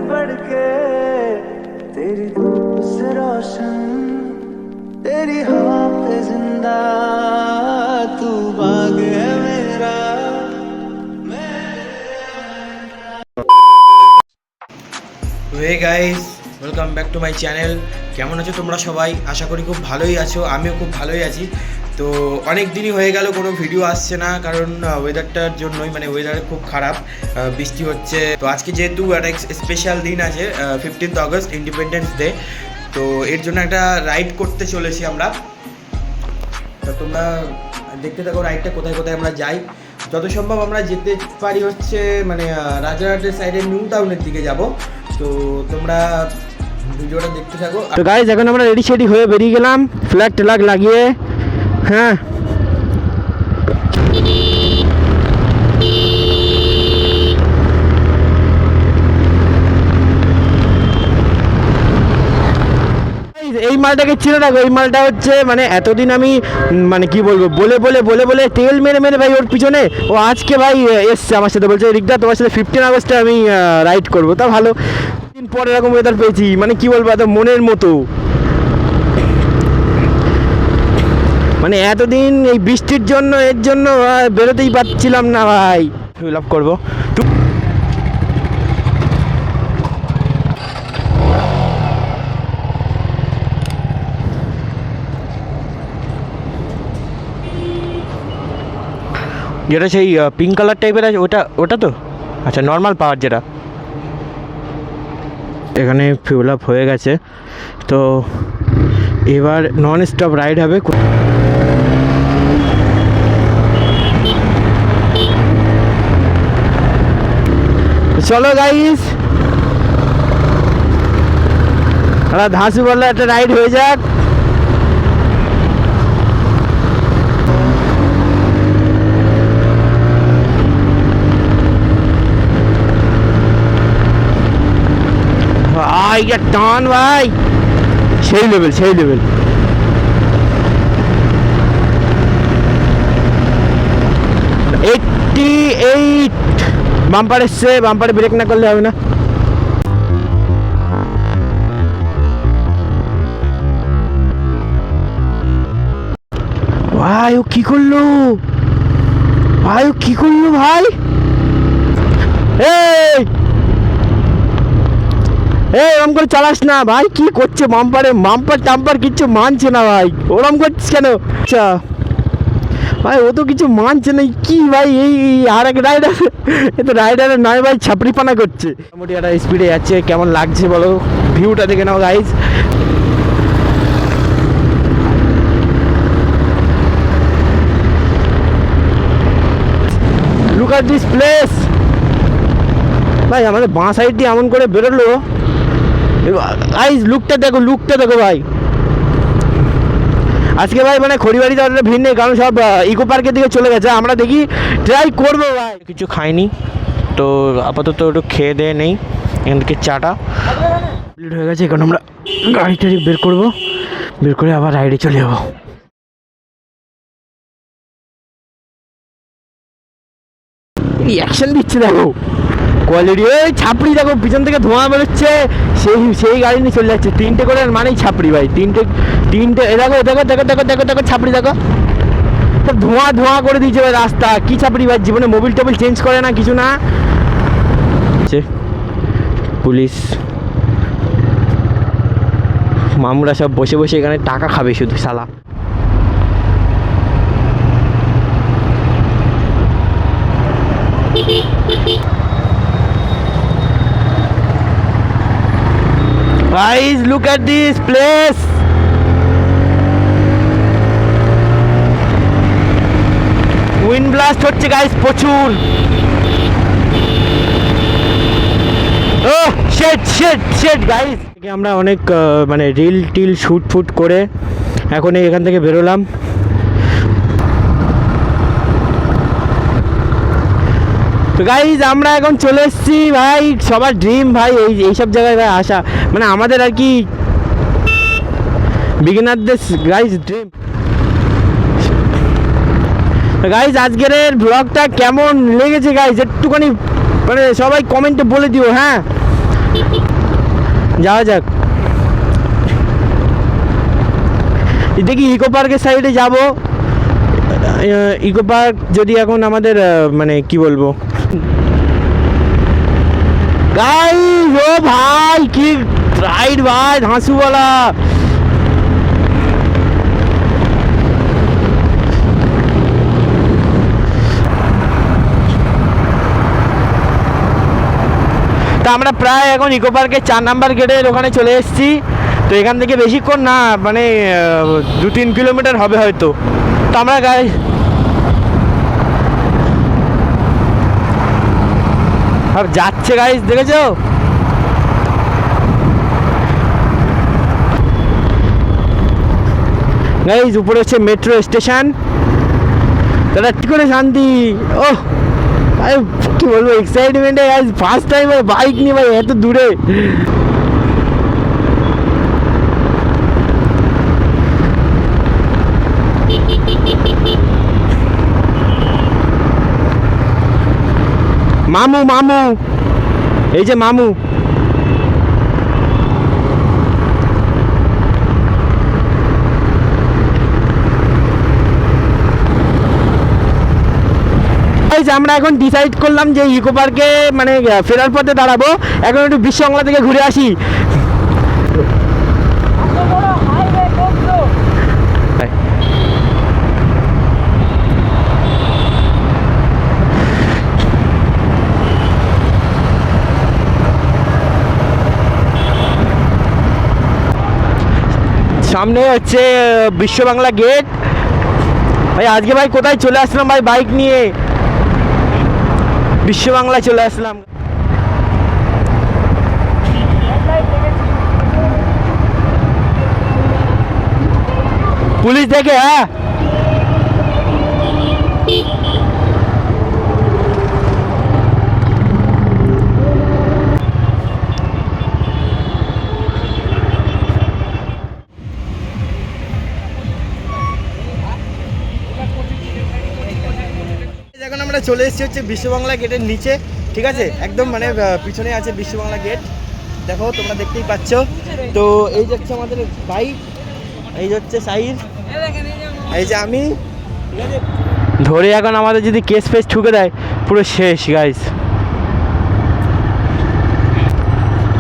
बढ़ के तेरी धूप से रोशन तेरी हवा पे जिंदा तू बाग है मेरा। Hey guys, welcome back to my channel. কেমন আছো তোমরা সবাই? আশা করি খুব ভালোই আছো, আমিও খুব ভালোই আছি। তো অনেক দিনই হয়ে গেল কোনো ভিডিও আসছে না, কারণ ওয়েদারটার জন্যই, মানে ওয়েদার খুব খারাপ, বৃষ্টি হচ্ছে। তো আজকে যেহেতু একটা স্পেশাল দিন আছে, 15th অগস্ট ইন্ডিপেন্ডেন্স ডে, তো এর জন্য একটা রাইড করতে চলেছি আমরা। তো তোমরা দেখতে থাকো রাইডটা, কোথায় কোথায় আমরা যাই। যত সম্ভব আমরা যেতে পারি হচ্ছে মানে রাজারহাটের সাইডে নিউ টাউনের দিকে যাব। তো তোমরা ভিডিওটা দেখতে থাকো। তো গাইজ এখন আমরা রেডি সেডি হয়ে বেরিয়ে গেলাম, ফ্ল্যাগ টেলাগ লাগিয়ে। হ্যাঁ, এই মালটাকে চিনে রাখো। এই মালটা হচ্ছে মানে এতদিন আমি মানে কি বলবো, বলে বলে বলে বলে তেল মেরে মেরে ভাই ওর পিছনে, ও আজকে ভাই এসছে আমার সাথে, বলছে রিকদা তোমার সাথে 15 আগস্টে আমি রাইড করবো। তা ভালো, দিন পর এরকম ওয়েদার পেয়েছি, মানে কি বলবো, এত মনের মতো। মানে এতদিন এই বৃষ্টির জন্য এর জন্য বেরোতেই পারছিলাম না ভাই। ফিল আপ করবো। যেটা সেই পিঙ্ক কালার টাইপের আছে, ওটা ওটা তো আচ্ছা, নর্মাল পাওয়ার যেটা। এখানে ফিল আপ হয়ে গেছে, তো এবার নন স্টপ রাইড হবে। চলো গাইস, ধাঁসু বললে একটা রাইড হয়ে যাক। ভাই টান ভাই, সেই লেভেল সেই লেভেল। 88 বাম্পার এসছে, বাম্পারে ব্রেক না করলে হবে না। ভাই ও কি করলো, ভাই ও কি করলো ভাই। এই ওরম করে চালাস না ভাই, কি করছে বাম্পারে, বাম্পার টাম্পার কিচ্ছু মানছে না ভাই, ওরম করছিস কেন? আচ্ছা ভাই, ও তো কিছু মানছে না কি ভাই। এই আর এক রাইডার, এ তো রাইডারের নয় ভাই, ছাপড়িপানা করছে। মোটামুটি একটা স্পিডে যাচ্ছে, কেমন লাগছে বলো, ভিউটা দেখে নাও guys. Look at this place ভাই। আমাদের বাঁ সাইড দিয়ে এমন করে বেরোলো গাইজ, লুকটা দেখো, লুকটা দেখো ভাই। আজকে ভাই মানে খড়িবাড়িতে অতটা ভিড় নেই, কারণ সব ইকো পার্কের দিকে চলে গেছে। আমরা দেখি ট্রাই করবো ভাই। কিছু খাইনি, তো আপাতত একটু খেয়ে দেয়ে নেই। এখান থেকে চাটা কমপ্লিট হয়ে গেছে, এখন আমরা গাড়ি টাড়ি বের করবো, বের করে আবার রাইডে চলে যাবো। অ্যাকশন দিচ্ছে দেখো, কোয়ালিটি। ওই ছাপড়ি দেখো, পিছন থেকে ধোঁয়া বেরোচ্ছে, সেই গাড়ি নিয়ে চলে যাচ্ছে। 3টে করে মানেই ছাপড়ি ভাই, তিনটে দেখো দেখো দেখো দেখো দেখো দেখো ছাপড়ি দেখো, ধোঁয়া ধোঁয়া করে দিয়েছে ভাই রাস্তা। কি ছাপড়ি ভাই, জীবনে মোবিল টোবিল চেঞ্জ করে না, কিছু না। পুলিশ মামুরা সব বসে বসে এখানে টাকা খাবে শুধু শালা। Guys, look at this place. Wind blast হচ্ছে গাইস প্রচুর। Oh shit shit shit guys, আমরা অনেক মানে রিল টিল শুট ফুট করে এখন এখান থেকে বেরোলাম। তো গাইজ আমরা এখন চলে এসেছি ভাই, সবার ড্রিম ভাই এইসব জায়গায় ভাই আসা, মানে আমাদের আর কি বিগিনারদের গাইজ ড্রিম। গাইজ আজকের ব্লগটা কেমন লেগেছে গাইজ একটুখানি মানে সবাই কমেন্টে বলে দিও। হ্যাঁ, যাওয়া যাক, দেখি ইকো পার্কের সাইডে যাব। ইকো পার্ক যদি এখন আমাদের মানে কি বলবো গাইস, ও ভাই কি রাইড ভাই, ধাঁসুওয়ালা। তা আমরা প্রায় এখন ইকো পার্কের 4 নাম্বার গেটের ওখানে চলে এসেছি। তো এখান থেকে বেশিক্ষণ না, মানে 2-3 কিলোমিটার হবে হয়তো। তো আমরা গাইস আর যাচ্ছে গাইস, দেখেছো? গাইস উপরে হচ্ছে মেট্রো স্টেশন। দাদা কি করে শান্তি, ও ভাই কি বলবো, এক্সাইটমেন্টে গাইস ফার্স্ট টাইম বাইক নিয়ে ভাই এত দূরে। মামু মামু, এই যে মামু। আমরা এখন ডিসাইড করলাম যে ইকো পার্কে মানে ফেরার পথে দাঁড়াবো। এখন একটু বিশ্ববাংলা থেকে ঘুরে আসি। সামনে হচ্ছে বিশ্ববাংলা গেট। ভাই আজকে ভাই কোথায় চলে আসলাম ভাই, বাইক নিয়ে বিশ্ববাংলা চলে আসলাম। পুলিশ দেখে, হ্যাঁ এখন আমরা চলে এসেছি হচ্ছে বিশ্ববাংলা গেটের নিচে, ঠিক আছে? একদম মানে পিছনে আছে বিশ্ববাংলা গেট, দেখো তোমরা দেখতেই পাচ্ছ। তো এই যাচ্ছে আমাদের বাইক, এই হচ্ছে সাইজ, এই যে আমি, ঠিক আছে? ধরে এখন আমাদের যদি কেস ফেস ঠুকে দেয় পুরো শেষ গাইস।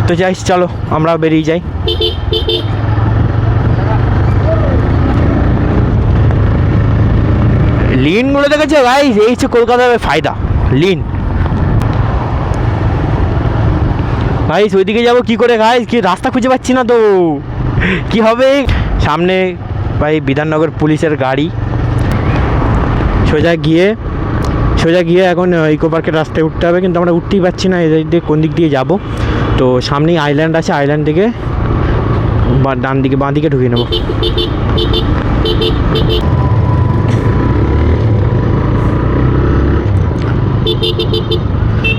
তো যাইস, চলো আমরা বেরিয়ে যাই। লিনগুলো দেখেছো গাইস, এই হচ্ছে কলকাতার ফায়দা, লিন। গাইস ওইদিকে যাবো কি করে গাইস, কি রাস্তা খুঁজে পাচ্ছি না তো, কি হবে? সামনে ভাই বিধাননগর পুলিশের গাড়ি। সোজা গিয়ে এখন ইকো পার্কের রাস্তায় উঠতে হবে, কিন্তু আমরা উঠতেই পারছি না। এদের দিয়ে কোন দিক দিয়ে যাব? তো সামনেই আইল্যান্ড আছে, আইল্যান্ড থেকে ডান দিকে বাঁ দিকে ঢুকিয়ে নেবো।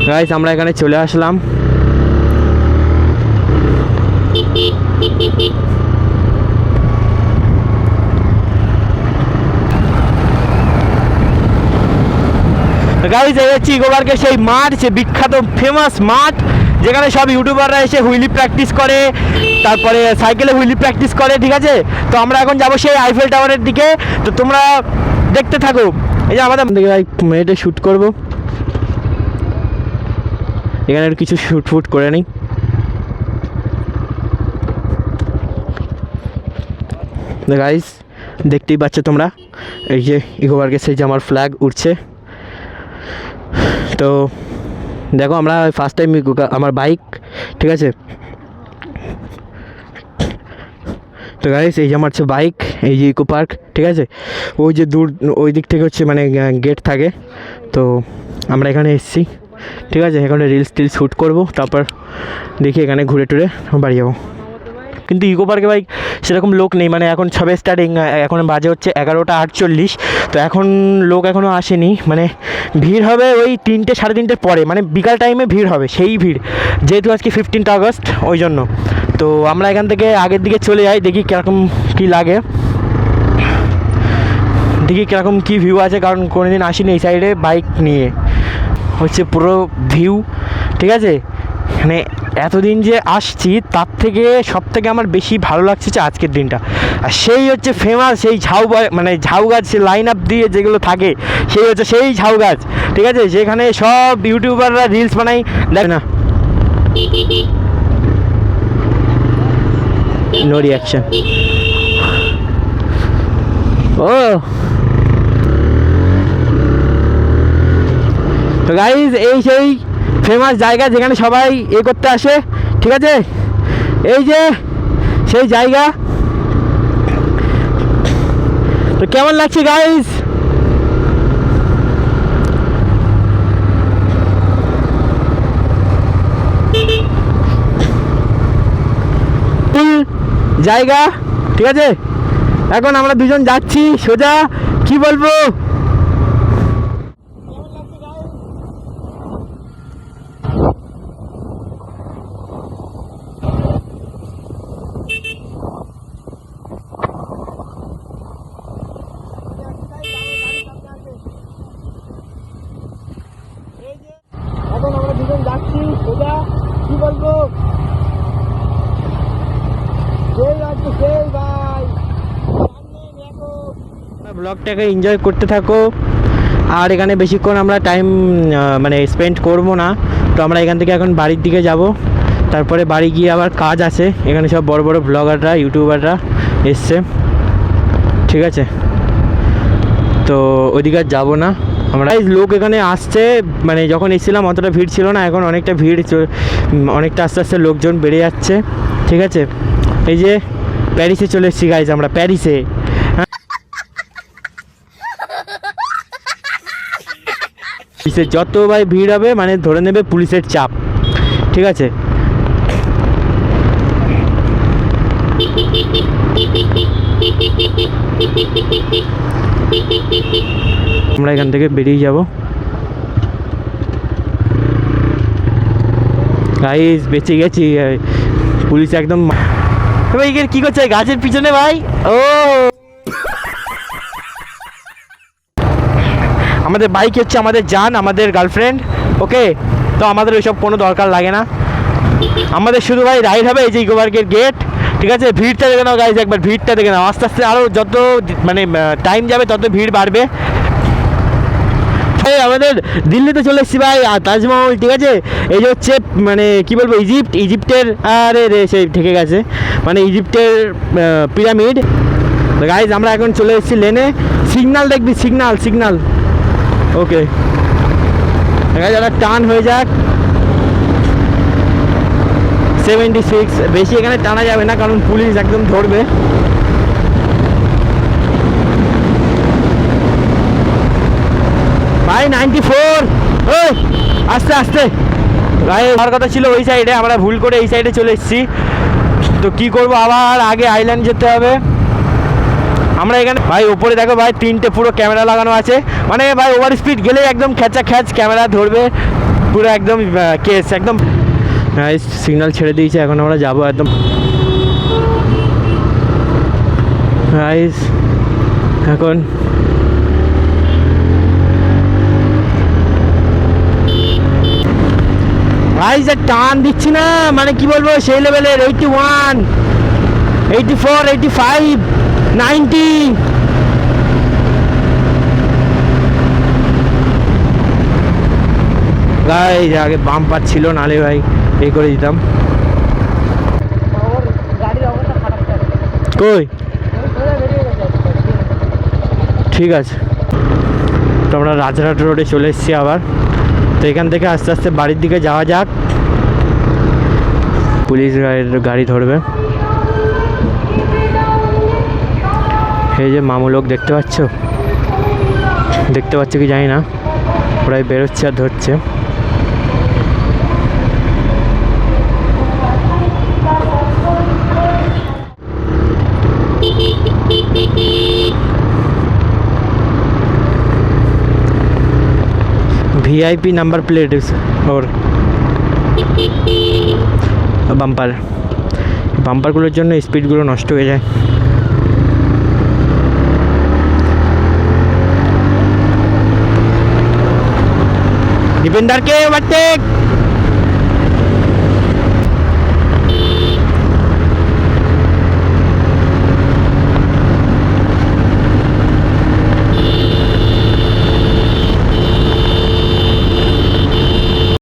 গাইস আমরা এখানে চলে আসলাম। গাইস এই হচ্ছে ইকো পার্কের সেই মাঠ, সে বিখ্যাত ফেমাস মাঠ যেখানে সব ইউটিউবাররা এসে হুইলি প্র্যাকটিস করে, তারপরে সাইকেলে হুইলি প্র্যাকটিস করে, ঠিক আছে? তো আমরা এখন যাবো সেই আইফেল টাওয়ারের দিকে। তো তোমরা দেখতে থাকো। এই যে আমাদের মেয়েটা শ্যুট করবো, এখানে কিছু শ্যুট করে নিই। গাইস দেখতেই পাচ্ছ তোমরা, এই যে ইকো পার্কের সেই যে আমার ফ্ল্যাগ উঠছে। তো দেখো আমরা ফার্স্ট টাইম আমার বাইক, ঠিক আছে? তো গাইস এই যে আমার হচ্ছে বাইক, এই যে ইকো পার্ক, ঠিক আছে? ওই যে দূর ওই দিক থেকে হচ্ছে মানে গেট থাকে। তো আমরা এখানে এসেছি, ঠিক আছে? এখানে রিলস টিলস শ্যুট করবো, তারপর দেখি এখানে ঘুরে টুরে বাড়ি যাবো। কিন্তু ইকো পার্কে ভাই সেরকম লোক নেই, মানে এখন সবে স্টার্টিং, এখন বাজে হচ্ছে 11:48। তো এখন লোক এখনও আসেনি, মানে ভিড় হবে ওই 3টে সাড়ে 3টের পরে, মানে বিকাল টাইমে ভিড় হবে, সেই ভিড়, যেহেতু আজকে 15 আগস্ট ওই জন্য। তো আমরা এখান থেকে আগের দিকে চলে যাই, দেখি কীরকম কী লাগে, দেখি কীরকম কী ভিউ আছে, কারণ কোনোদিন আসিনি এই সাইডে বাইক নিয়ে। হচ্ছে পুরো ভিউ, ঠিক আছে? মানে এতদিন যে আসছি তার থেকে সব থেকে আমার বেশি ভালো লাগছে হচ্ছে আজকের দিনটা। আর সেই হচ্ছে ফেমাস সেই মানে ঝাউ গাছ, সে লাইন আপ দিয়ে যেগুলো থাকে সেই হচ্ছে সেই ঝাউ গাছ, ঠিক আছে, যেখানে সব ইউটিউবাররা রিলস বানাই, দেখ না, নো রিয়াকশন। ও তো গাইজ এই সেই ফেমাস জায়গা যেখানে সবাই করতে আসে, ঠিক আছে, এই যে সেই জায়গা। তো কেমন লাগছে গাইজ? জায়গা, ঠিক আছে। এখন আমরা দুজন যাচ্ছি সোজা, কি বলবো, এখন আমরা দুজন যাচ্ছি সোজা, কি বলবো, ব্লগটাকে এনজয় করতে থাকো। আর এখানে বেশিক্ষণ আমরা টাইম মানে স্পেন্ড করবো না। তো আমরা এখান থেকে এখন বাড়ির দিকে যাব, তারপরে বাড়ি গিয়ে আবার কাজ আছে। এখানে সব বড় বড় ব্লগাররা, ইউটিউবাররা এসছে, ঠিক আছে। তো ওইদিকে আর যাবো না আমরা। লোক এখানে আসছে, মানে যখন এসেছিলাম অতটা ভিড় ছিল না, এখন অনেকটা ভিড়, অনেকটা আস্তে আস্তে লোকজন বেড়ে যাচ্ছে, ঠিক আছে। এই যে প্যারিসে চলে এসেছি গাইজ, আমরা প্যারিসে। যত ভাই ভিড় হবে মানে ধরে নেবে পুলিশের চাপ, ঠিক আছে। আমরা এখান থেকে বেরিয়ে যাব গাইজ, বেঁচে গেছি। পুলিশ একদম ভাই কি করছে গাছের পিছনে ভাই। ও আমাদের বাইক হচ্ছে আমাদের জান, আমাদের গার্লফ্রেন্ড, ওকে। তো আমাদের ওইসব কোনো দরকার লাগে না, আমাদের শুধু ভাই রাইড হবে এই যে ইকো পার্কের গেট, ঠিক আছে। ভিড়টা দেখে নাও গাইজ, একবার ভিড়টা দেখে নাও। আস্তে আস্তে আরও যত মানে টাইম যাবে তত ভিড় বাড়বে। আমাদের দিল্লিতে চলে এসেছি ভাই, আর তাজমহল, ঠিক আছে। এই যে হচ্ছে মানে কি বলবো, ইজিপ্টের, আরে রে সেই থেকে গেছে, মানে ইজিপ্টের পিরামিড। গাইজ আমরা এখন চলে এসেছি লেনে। সিগনাল দেখবি, সিগনাল, ওকে। যারা টান হয়ে যাক 76, বেশি এখানে টানা যাবে না কারণ পুলিশ একদম ধরবে। ভাই 94, ওই আস্তে আস্তে ভাই। আমার কথা ছিল ওই সাইডে, আমরা ভুল করে এই সাইডে চলে এসেছি। তো কি করব, আবার আগে আইল্যান্ড যেতে হবে। আমরা এখানে ভাই ওপরে দেখো ভাই 3টে পুরো ক্যামেরা লাগানো আছে, মানে ভাই ওভার স্পিড গেলে একদম খ্যাচ ক্যামেরা ধরবে পুরো, একদম কেস একদম। সিগন্যাল ছেড়ে দিয়েছে, এখন আমরা যাবো একদম। এখন ভাই যে টান দিচ্ছি না, মানে কি বলবো, সেই লেভেলের 81, 84, 85, 90। গাইজ আগে বাম্পার ছিল, নালে ভাই এই করে দিতাম। কই ঠিক আছে। তো আমরা রাজরাট রোডে চলে এসেছি আবার। তো এখান থেকে আস্তে আস্তে বাড়ির দিকে যাওয়া যাক, পুলিশ গাড়ি ধরবে। এই যে মামু লোক দেখতে পাচ্ছ কি জানি না, ওরাই বেরোচ্ছে আর ধরছে। VIP नंबर प्लेट और বাম্পারগুলোর জন্য স্পিডগুলো নষ্ট হয়ে যায়। ডিফেন্ডারকে ওভারটেক।